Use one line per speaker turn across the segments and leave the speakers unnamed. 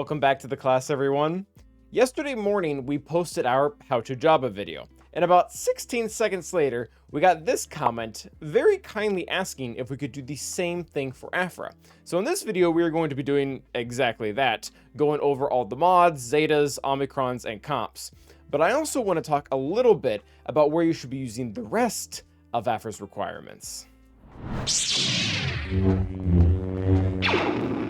Welcome back to the class, everyone. Yesterday morning, we posted our How to Java video, and about 16 seconds later, we got this comment very kindly asking if we could do the same thing for Aphra. So in this video, we are going to be doing exactly that, going over all the mods, Zetas, Omicrons, and comps. But I also want to talk a little bit about where you should be using the rest of Aphra's requirements.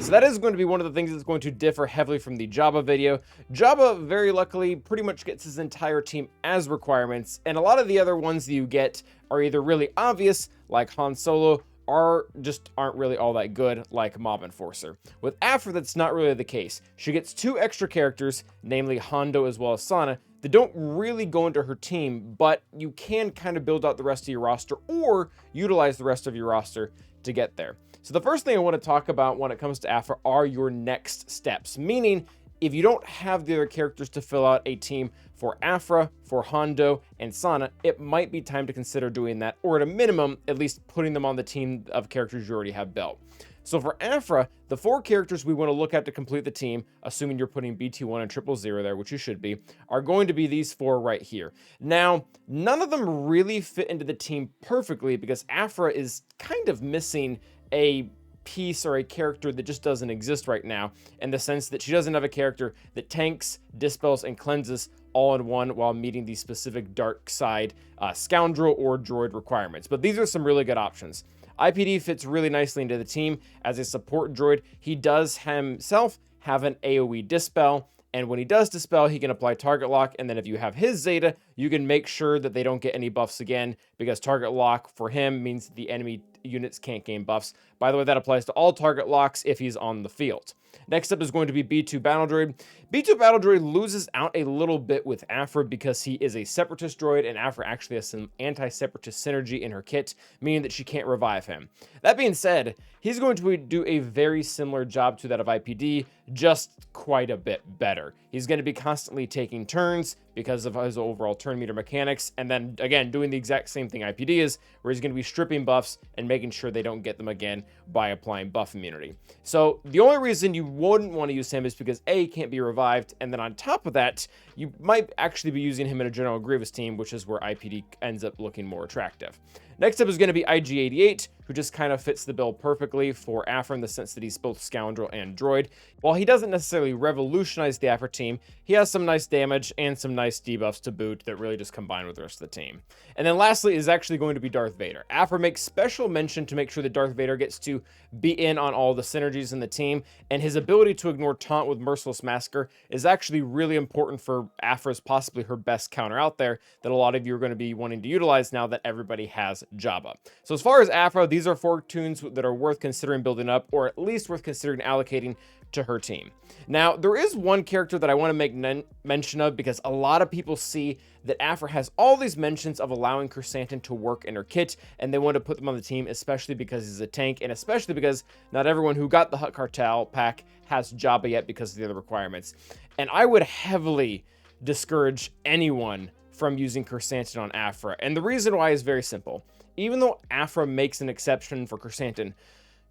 So that is going to be one of the things that's going to differ heavily from the Java video. Java, very luckily, pretty much gets his entire team as requirements, and a lot of the other ones that you get are either really obvious, like Han Solo, or just aren't really all that good, like Mob Enforcer. With Aphra, that's not really the case. She gets 2 extra characters, namely Hondo as well as Sana, that don't really go into her team, but you can kind of build out the rest of your roster or utilize the rest of your roster to get there. So the first thing I want to talk about when it comes to Aphra are your next steps, meaning if you don't have the other characters to fill out a team for Aphra, for Hondo, and Sana, it might be time to consider doing that, or at a minimum, at least putting them on the team of characters you already have built. So for Aphra, the 4 characters we want to look at to complete the team, assuming you're putting BT1 and 000 there, which you should be, are going to be these 4 right here. Now, none of them really fit into the team perfectly because Aphra is kind of missing a piece or a character that just doesn't exist right now, in the sense that she doesn't have a character that tanks, dispels, and cleanses all in one while meeting the specific dark side scoundrel or droid requirements. But these are some really good options. IPD fits really nicely into the team as a support droid. He does himself have an AoE dispel, and when he does dispel, he can apply target lock, and then if you have his Zeta, you can make sure that they don't get any buffs again, because target lock for him means the enemy units can't gain buffs. By the way, that applies to all target locks if he's on the field. Next up is going to be B2 Battle Droid. B2 Battle Droid loses out a little bit with Aphra because he is a Separatist droid, and Aphra actually has some anti-Separatist synergy in her kit, meaning that she can't revive him. That being said, he's going to do a very similar job to that of IPD, just quite a bit better. He's going to be constantly taking turns because of his overall turn meter mechanics, and then again doing the exact same thing IPD is, where he's going to be stripping buffs and making sure they don't get them again by applying buff immunity. So the only reason you wouldn't want to use him is because A, he can't be revived, and then on top of that, you might actually be using him in a General Grievous team, which is where IPD ends up looking more attractive. Next up is going to be IG-88, who just kind of fits the bill perfectly for Aphra in the sense that he's both Scoundrel and Droid. While he doesn't necessarily revolutionize the Aphra team, he has some nice damage and some nice debuffs to boot that really just combine with the rest of the team. And then lastly is actually going to be Darth Vader. Aphra makes special mention to make sure that Darth Vader gets to be in on all the synergies in the team, and his ability to ignore taunt with Merciless Massacre is actually really important for Aphra's possibly her best counter out there that a lot of you are going to be wanting to utilize now that everybody has Java. So as far as Aphra, these are 4 tunes that are worth considering building up, or at least worth considering allocating to her team. Now, there is one character that I want to make mention of because a lot of people see that Aphra has all these mentions of allowing Chrysanthemum to work in her kit, and they want to put them on the team, especially because he's a tank, and especially because not everyone who got the Hut Cartel pack has Jabba yet because of the other requirements. And I would heavily discourage anyone from using Chrysanthemum on Aphra, and the reason why is very simple. Even though Aphra makes an exception for Chrysanthemum,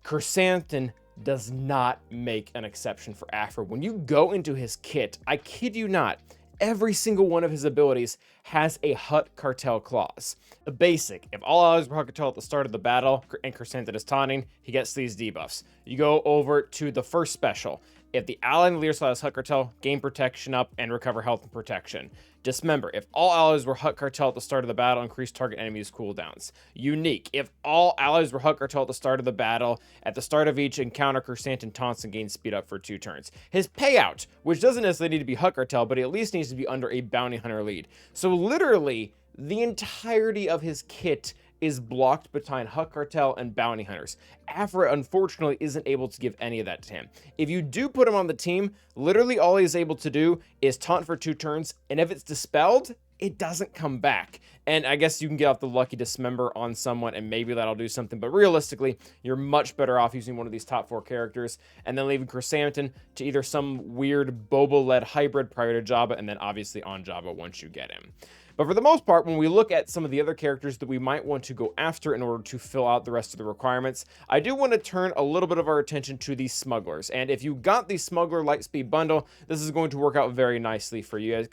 Chrysanthemum does not make an exception for Aphra. When you go into his kit, I kid you not, every single one of his abilities has a Hut Cartel clause. The basic, if all allies were Hut Cartel at the start of the battle and Chrysanthemum is taunting, he gets these debuffs. You go over to the first special. If the ally in the leader slot has Hut Cartel, gain protection up and recover health and protection. Dismember, if all allies were Hut Cartel at the start of the battle, increase target enemies' cooldowns. Unique, if all allies were Hut Cartel at the start of the battle, at the start of each encounter, Chrysanthemum taunts and gains speed up for 2 turns. His payout, which doesn't necessarily need to be Hut Cartel, but it at least needs to be under a bounty hunter lead. So literally, the entirety of his kit is blocked between Hut Cartel and bounty hunters. Aphra, unfortunately, isn't able to give any of that to him. If you do put him on the team, literally all he's able to do is taunt for 2 turns, and if it's dispelled, it doesn't come back. And I guess you can get off the lucky dismember on someone, and maybe that'll do something, but realistically, you're much better off using one of these top 4 characters, and then leaving Chrysanthemum to either some weird Boba-led hybrid prior to Jabba, and then obviously on Jabba once you get him. But for the most part, when we look at some of the other characters that we might want to go after in order to fill out the rest of the requirements, I do want to turn a little bit of our attention to these smugglers. And if you got the smuggler lightspeed bundle, this is going to work out very nicely for you,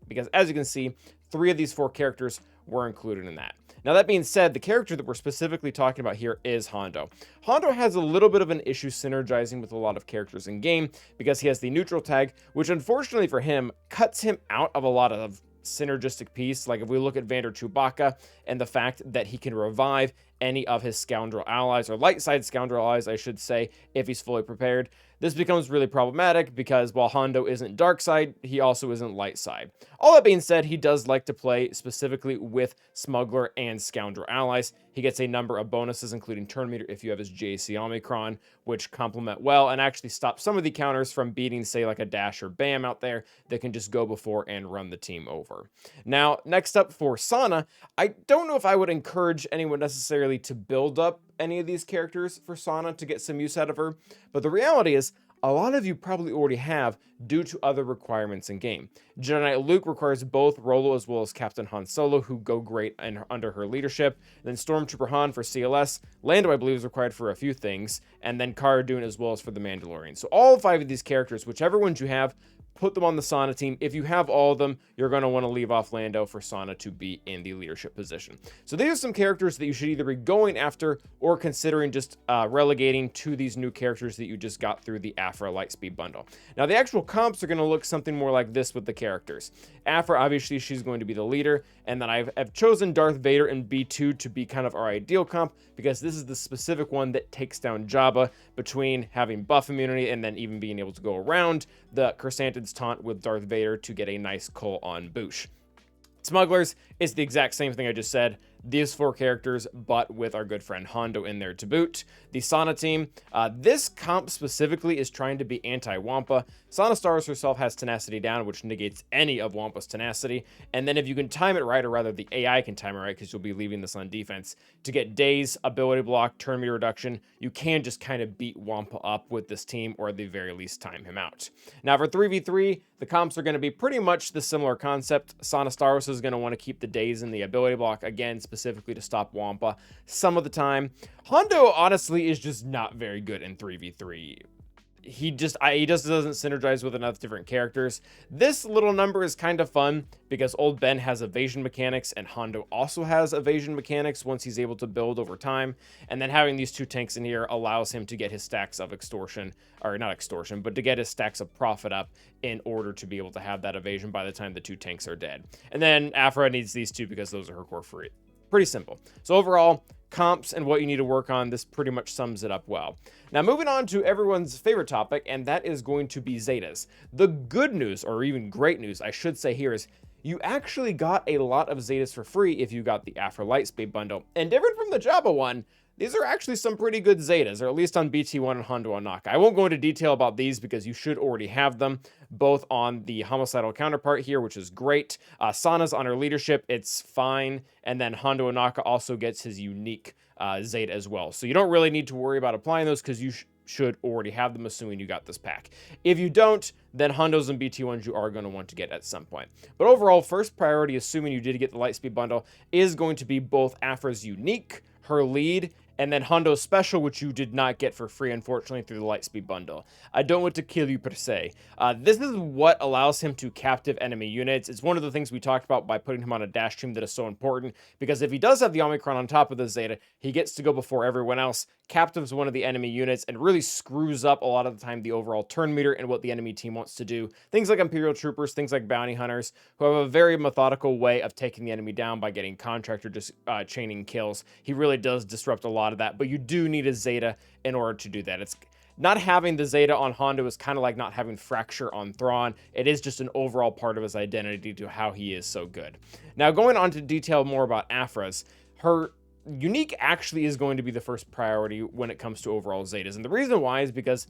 because as you can see, 3 of these 4 characters were included in that. Now, that being said, the character that we're specifically talking about here is Hondo. Hondo has a little bit of an issue synergizing with a lot of characters in game because he has the neutral tag, which unfortunately for him cuts him out of a lot of synergistic piece. Like if we look at Vander Chewbacca and the fact that he can revive any of his scoundrel allies, or light side scoundrel allies, I should say, if he's fully prepared. This becomes really problematic because while Hondo isn't dark side, he also isn't light side. All that being said, he does like to play specifically with smuggler and scoundrel allies. He gets a number of bonuses, including turn meter if you have his JC Omicron, which complement well and actually stop some of the counters from beating, say, like a Dash or Bam out there that can just go before and run the team over. Now, next up for Sana, I don't know if I would encourage anyone necessarily to build up any of these characters for Sana to get some use out of her, but the reality is a lot of you probably already have due to other requirements in game. Jedi Knight Luke requires both Rolo as well as Captain Han Solo, who go great under her leadership. Then Stormtrooper Han for CLS. Lando, I believe, is required for a few things. And then Cara Dune as well as for the Mandalorian. So all 5 of these characters, whichever ones you have, put them on the Sana team. If you have all of them, you're going to want to leave off Lando for Sana to be in the leadership position. So these are some characters that you should either be going after or considering just relegating to these new characters that you just got through the Aphra Lightspeed bundle. Now, the actual comps are going to look something more like this with the characters. Aphra, obviously, she's going to be the leader, and then I've chosen Darth Vader and B2 to be kind of our ideal comp because this is the specific one that takes down Jabba between having buff immunity and then even being able to go around the Chrysanthemum's taunt with Darth Vader to get a nice cull on Boosh. Smugglers is the exact same thing I just said. These 4 characters, but with our good friend Hondo in there to boot. The Sana team, this comp specifically is trying to be anti-Wampa. Sana Stars herself has tenacity down, which negates any of Wampa's tenacity. And then if you can time it right, or rather the AI can time it right, because you'll be leaving this on defense, to get daze, ability block, turn meter reduction, you can just kind of beat Wampa up with this team, or at the very least time him out. Now for 3v3, the comps are going to be pretty much the similar concept. Sana Stars is going to want to keep the daze and the ability block, again, specifically to stop Wampa some of the time. Hondo, honestly, is just not very good in 3v3. He just doesn't synergize with enough different characters. This little number is kind of fun because old Ben has evasion mechanics and Hondo also has evasion mechanics once he's able to build over time. And then having these 2 tanks in here allows him to get his stacks of extortion, or not extortion, but to get his stacks of profit up in order to be able to have that evasion by the time the 2 tanks are dead. And then Aphra needs these 2 because those are her core free. Pretty simple. So overall, comps and what you need to work on, this pretty much sums it up well. Now moving on to everyone's favorite topic, and that is going to be Zetas. The good news, or even great news, I should say here, is you actually got a lot of Zetas for free if you got the Aphra Lightspeed bundle. And different from the Jabba one, these are actually some pretty good Zetas, or at least on BT1 and Hondo Ohnaka. I won't go into detail about these because you should already have them, both on the homicidal counterpart here, which is great. Sana's on her leadership, it's fine. And then Hondo Ohnaka also gets his unique Zeta as well. So you don't really need to worry about applying those because you should already have them, assuming you got this pack. If you don't, then Hondos and BT1s you are going to want to get at some point. But overall, first priority, assuming you did get the Lightspeed bundle, is going to be both Aphra's unique, her lead, and then Hondo's special, which you did not get for free, unfortunately, through the Lightspeed bundle. I don't want to kill you per se. This is what allows him to captive enemy units. It's one of the things we talked about by putting him on a dash team that is so important, because if he does have the Omicron on top of the Zeta, he gets to go before everyone else, captives one of the enemy units, and really screws up a lot of the time the overall turn meter and what the enemy team wants to do. Things like Imperial Troopers, things like Bounty Hunters, who have a very methodical way of taking the enemy down by getting Contractor just chaining kills. He really does disrupt a lot of that, but you do need a Zeta in order to do that. It's not having the Zeta on Hondo is kind of like not having Fracture on Thrawn. It is just an overall part of his identity to how he is so good. Now, going on to detail more about Aphra's, her unique actually is going to be the first priority when it comes to overall Zetas. And the reason why is because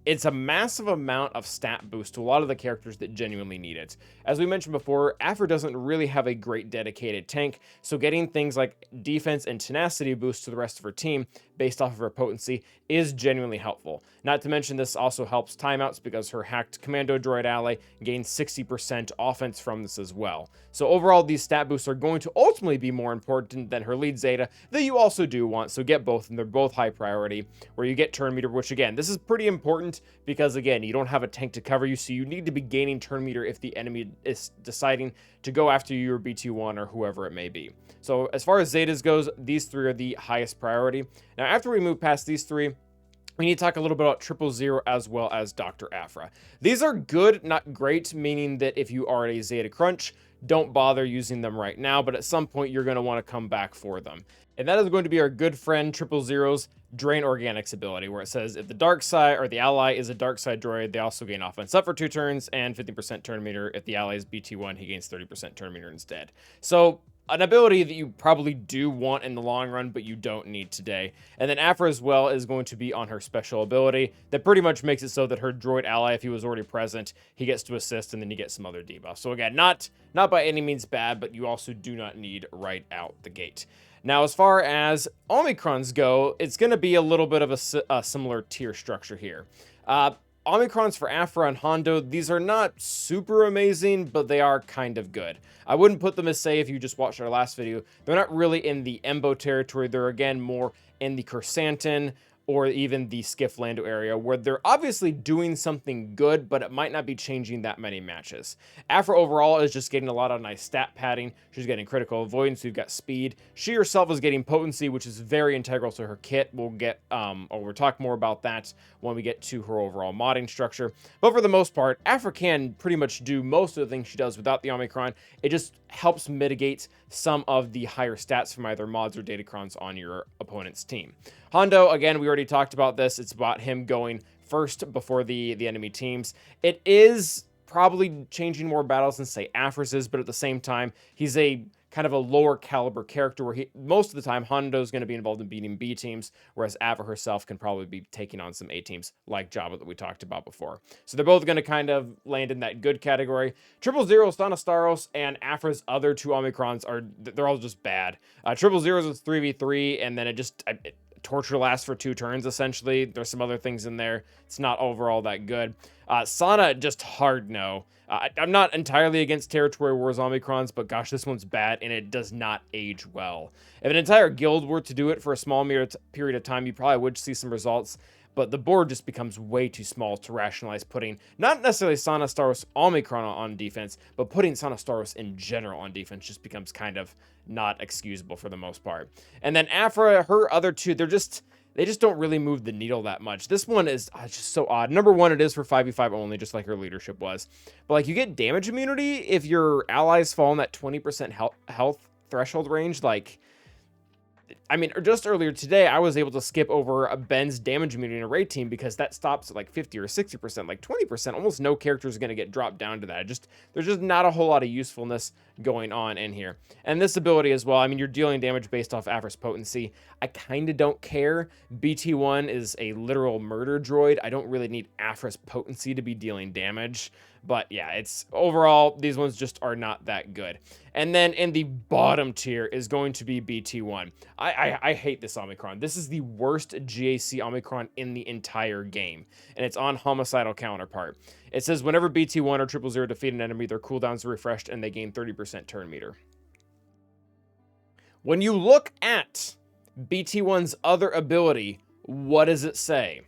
It's a massive amount of stat boost to a lot of the characters that genuinely need it. As we mentioned before, Aphra doesn't really have a great dedicated tank, so getting things like defense and tenacity boost to the rest of her team based off of her potency is genuinely helpful. Not to mention this also helps timeouts because her hacked commando droid ally gains 60% offense from this as well. So overall, these stat boosts are going to ultimately be more important than her lead Zeta that you also do want, so get both, and they're both high priority, where you get turn meter, which again, this is pretty important because again, you don't have a tank to cover you, so you need to be gaining turn meter if the enemy is deciding to go after you or BT1 or whoever it may be. So as far as Zetas goes, these three are the highest priority. Now after we move past these three, we need to talk a little bit about 000 as well as Dr. Aphra. These are good, not great, meaning that if you are at a Zeta crunch, don't bother using them right now, but at some point you're going to want to come back for them. And that is going to be our good friend 000's Drain Organics ability, where it says if the dark side or the ally is a dark side droid, they also gain offense up for 2 turns and 50% turn meter. If the ally is BT1, he gains 30% turn meter instead. So an ability that you probably do want in the long run, but you don't need today. And then Aphra as well is going to be on her special ability that pretty much makes it so that her droid ally, if he was already present, he gets to assist and then you get some other debuff. So again, not by any means bad, but you also do not need right out the gate. Now, as far as Omicrons go, it's going to be a little bit of a similar tier structure here. Omicrons for Aphra and Hondo, these are not super amazing, but they are kind of good. I wouldn't put them as, say, if you just watched our last video, they're not really in the Embo territory. They're, again, more in the Corsanton or even the Skiff Lando area, where they're obviously doing something good, but it might not be changing that many matches. Aphra overall is just getting a lot of nice stat padding. She's getting critical avoidance. We've got speed. She herself is getting potency, which is very integral to her kit. We'll get, we'll talk more about that when we get to her overall modding structure. But for the most part, Aphra can pretty much do most of the things she does without the Omicron. It just helps mitigate some of the higher stats from either mods or datacrons on your opponent's team. Hondo, again, we already talked about this. It's about him going first before the enemy teams. It is probably changing more battles than, say, Aphra's is, but at the same time, he's a kind of a lower caliber character where most of the time Hondo is going to be involved in beating B teams, whereas Aphra herself can probably be taking on some A teams like Jabba that we talked about before. So they're both going to kind of land in that good category. 000, Stanostaros, and Aphra's other 2 Omicrons they're all just bad. 000 is 3v3, and then it torture lasts for 2 turns, essentially. There's some other things in there. It's not overall that good. Sana, just hard no. I'm not entirely against Territory Wars Omicrons, but gosh, this one's bad, and it does not age well. If an entire guild were to do it for a small period of time, you probably would see some results, but the board just becomes way too small to rationalize putting, not necessarily Sana Staros Omicron on defense, but putting Sana Staros in general on defense just becomes kind of not excusable for the most part. And then Aphra, her other 2, they just don't really move the needle that much. This one is just so odd. Number 1, it is for 5v5 only, just like her leadership was. But like, you get damage immunity if your allies fall in that 20% health threshold range. Like, I mean, just earlier today, I was able to skip over a Ben's damage immunity in a raid team because that stops at like 50 or 60%, like 20%. Almost no character is going to get dropped down to that. There's just not a whole lot of usefulness going on in here. And this ability as well, I mean, you're dealing damage based off Aphra's potency. I kind of don't care. BT1 is a literal murder droid. I don't really need Aphra's potency to be dealing damage. But yeah, it's overall, these ones just are not that good. And then in the bottom tier is going to be BT1. I hate this Omicron. This is the worst GAC Omicron in the entire game. And it's on Homicidal Counterpart. It says whenever BT1 or 000 defeat an enemy, their cooldowns are refreshed and they gain 30% turn meter. When you look at BT1's other ability, what does it say?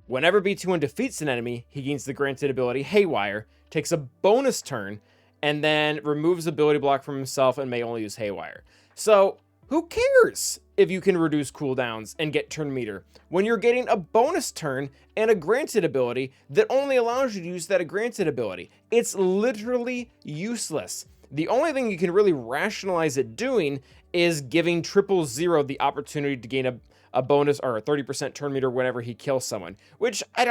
Whenever BT1 defeats an enemy, he gains the granted ability Haywire, takes a bonus turn, and then removes ability block from himself and may only use Haywire. So, who cares if you can reduce cooldowns and get turn meter when you're getting a bonus turn and a granted ability that only allows you to use that granted ability? It's literally useless. The only thing you can really rationalize it doing is giving 000 the opportunity to gain a bonus or a 30% turn meter whenever he kills someone, which I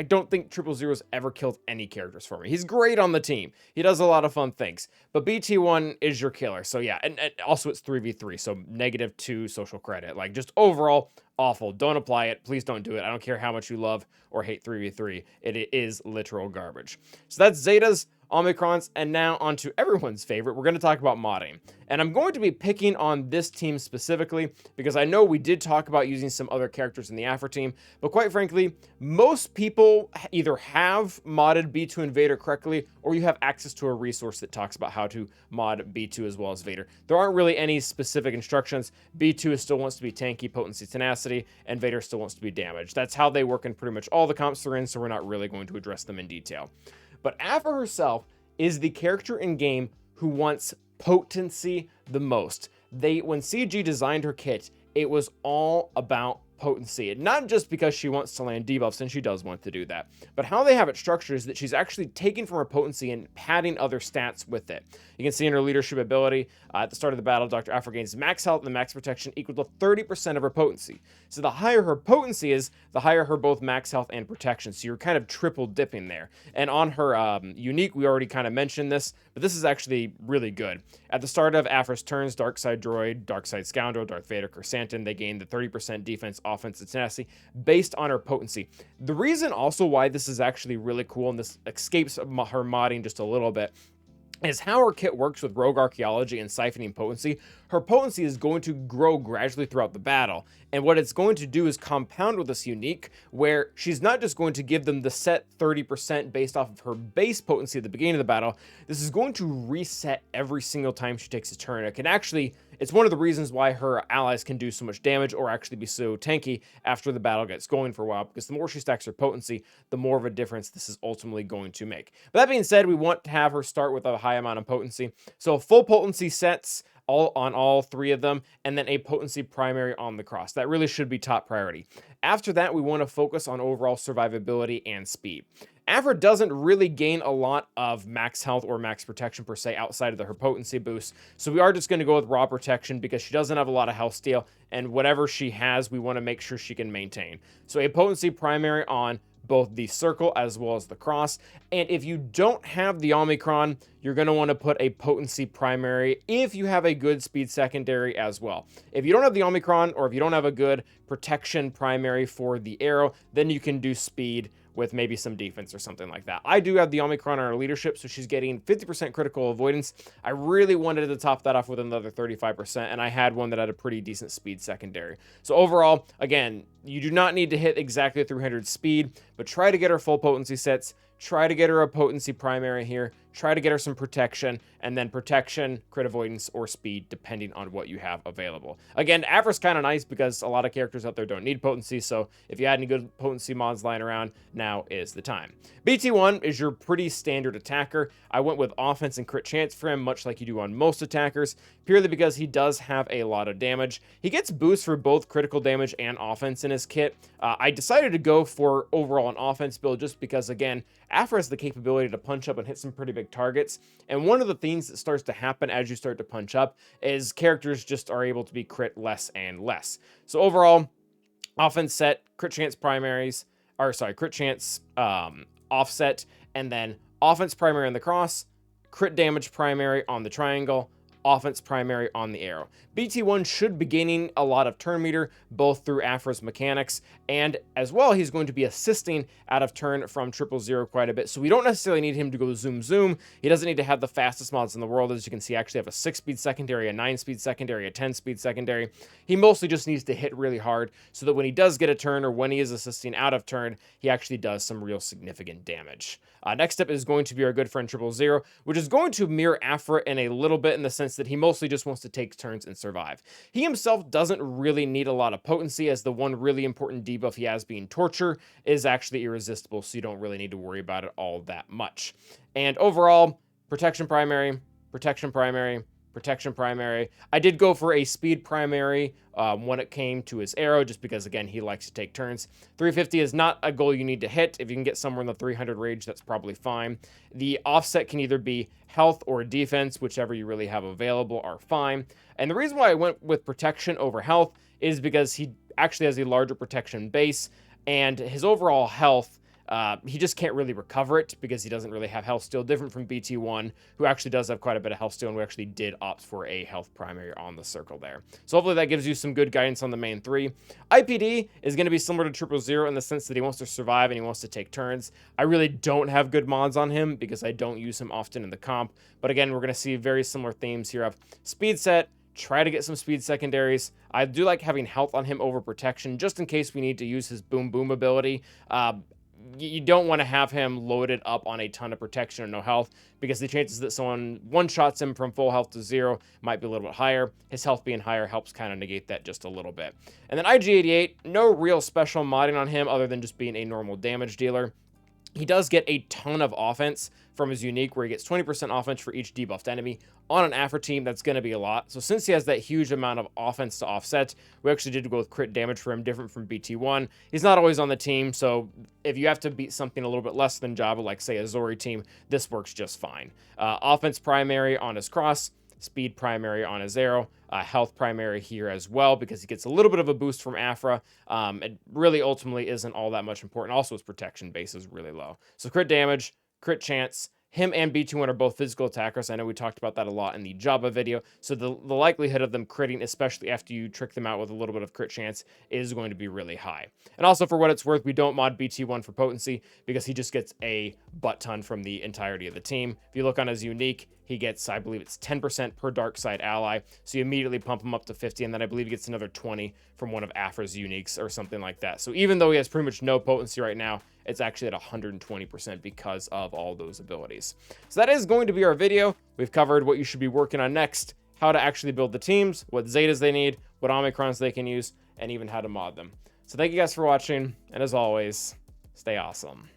don't think 000's ever killed any characters for me. He's great on the team. He does a lot of fun things, but BT1 is your killer. So yeah, and also it's 3v3, so -2 social credit. Like, just overall awful. Don't apply it. Please don't do it. I don't care how much you love or hate 3v3. It is literal garbage. So that's Zetas, Omicrons, and now on to everyone's favorite. We're going to talk about modding. And I'm going to be picking on this team specifically because I know we did talk about using some other characters in the Aphra team, but quite frankly, most people either have modded B2 and Vader correctly, or you have access to a resource that talks about how to mod B2 as well as Vader. There aren't really any specific instructions. B2 still wants to be tanky, potency, tenacity, and Vader still wants to be damaged. That's how they work in pretty much all the comps they're in, so we're not really going to address them in detail. But Aphra herself is the character in game who wants potency the most. When CG designed her kit, it was all about potency, and not just because she wants to land debuffs, and she does want to do that, but how they have it structured is that she's actually taking from her potency and padding other stats with it. You can see in her leadership ability, at the start of the battle, Dr. Aphra gains max health and max protection equal to 30% of her potency. So the higher her potency is, the higher her both max health and protection, so you're kind of triple dipping there. And on her unique, we already kind of mentioned this, but this is actually really good. At the start of Aphra's turns, Dark Side Droid, Dark Side Scoundrel, Darth Vader, Chrysanthemum, they gain the 30% defense, offense, and tenacity based on her potency. The reason also why this is actually really cool, and this escapes her modding just a little bit, is how her kit works with rogue archaeology and siphoning potency. Her potency is going to grow gradually throughout the battle, and what it's going to do is compound with this unique, where she's not just going to give them the set 30% based off of her base potency at the beginning of the battle. This is going to reset every single time she takes a turn. It's one of the reasons why her allies can do so much damage or actually be so tanky after the battle gets going for a while, because the more she stacks her potency, the more of a difference this is ultimately going to make. But that being said, we want to have her start with a high amount of potency. So full potency sets on all three of them, and then a potency primary on the cross. That really should be top priority. After that, we want to focus on overall survivability and speed. Aphra doesn't really gain a lot of max health or max protection per se outside of her potency boost, so we are just going to go with raw protection because she doesn't have a lot of health steal, and whatever she has, we want to make sure she can maintain. So a potency primary on both the circle as well as the cross. And if you don't have the Omicron, you're going to want to put a potency primary if you have a good speed secondary as well. If you don't have the Omicron, or if you don't have a good protection primary for the arrow, then you can do speed with maybe some defense or something like that. I do have the Omicron on our leadership, so she's getting 50% critical avoidance. I really wanted to top that off with another 35%, and I had one that had a pretty decent speed secondary. So overall, again, you do not need to hit exactly 300 speed, but try to get her full potency sets, try to get her a potency primary here, try to get her some protection, and then protection, crit avoidance, or speed, depending on what you have available. Again, Aphra's kind of nice because a lot of characters out there don't need potency, so if you had any good potency mods lying around, now is the time. BT1 is your pretty standard attacker. I went with offense and crit chance for him, much like you do on most attackers, purely because he does have a lot of damage. He gets boosts for both critical damage and offense in his kit. I decided to go for overall an offense build just because, again, Aphra has the capability to punch up and hit some pretty big targets, and one of the things that starts to happen as you start to punch up is characters just are able to be crit less and less. So overall, offense set, crit chance primaries, crit chance offset, and then offense primary on the cross, crit damage primary on the triangle, offense primary on the arrow. BT1 should be gaining a lot of turn meter, both through Aphra's mechanics, and as well, he's going to be assisting out of turn from 000 quite a bit, so we don't necessarily need him to go zoom zoom. He doesn't need to have the fastest mods in the world. As you can see, I actually have a 6-speed secondary, a 9-speed secondary, a 10-speed secondary. He mostly just needs to hit really hard so that when he does get a turn, or when he is assisting out of turn, he actually does some real significant damage. Next up is going to be our good friend 000, which is going to mirror Aphra in a little bit, in the sense that he mostly just wants to take turns and survive. He himself doesn't really need a lot of potency, as the one really important debuff he has, being Torture, is actually irresistible, so you don't really need to worry about it all that much. And overall, protection primary, protection primary, protection primary. I did go for a speed primary when it came to his arrow, just because, again, he likes to take turns. 350 is not a goal you need to hit. If you can get somewhere in the 300 range, that's probably fine. The offset can either be health or defense, whichever you really have available are fine. And the reason why I went with protection over health is because he actually has a larger protection base, and his overall health, he just can't really recover it because he doesn't really have health steal, different from BT1, who actually does have quite a bit of health steal, and we actually did opt for a health primary on the circle there. So hopefully that gives you some good guidance on the main three. IPD is going to be similar to 000 in the sense that he wants to survive and he wants to take turns. I really don't have good mods on him because I don't use him often in the comp, but again, we're going to see very similar themes here of speed set, try to get some speed secondaries. I do like having health on him over protection, just in case we need to use his boom boom ability. You don't want to have him loaded up on a ton of protection or no health, because the chances that someone one-shots him from full health to 0 might be a little bit higher. His health being higher helps kind of negate that just a little bit. And then IG-88, no real special modding on him other than just being a normal damage dealer. He does get a ton of offense from his unique, where he gets 20% offense for each debuffed enemy. On an Aphra team, that's going to be a lot. So since he has that huge amount of offense to offset, we actually did go with crit damage for him, different from BT1. He's not always on the team, so if you have to beat something a little bit less than Jabba, like say a Zori team, this works just fine. Offense primary on his cross, speed primary on his arrow, health primary here as well, because he gets a little bit of a boost from Aphra. It really ultimately isn't all that much important. Also, his protection base is really low. So crit damage, crit chance. Him and B21 are both physical attackers. I know we talked about that a lot in the Jabba video. So the likelihood of them critting, especially after you trick them out with a little bit of crit chance, is going to be really high. And also, for what it's worth, we don't mod BT1 for potency because he just gets a butt ton from the entirety of the team. If you look on his unique, he gets, I believe it's 10% per dark side ally. So you immediately pump him up to 50, and then I believe he gets another 20 from one of Aphra's uniques or something like that. So even though he has pretty much no potency right now, it's actually at 120% because of all those abilities. So that is going to be our video. We've covered what you should be working on next, how to actually build the teams, what Zetas they need, what Omicrons they can use, and even how to mod them. So thank you guys for watching, and as always, stay awesome.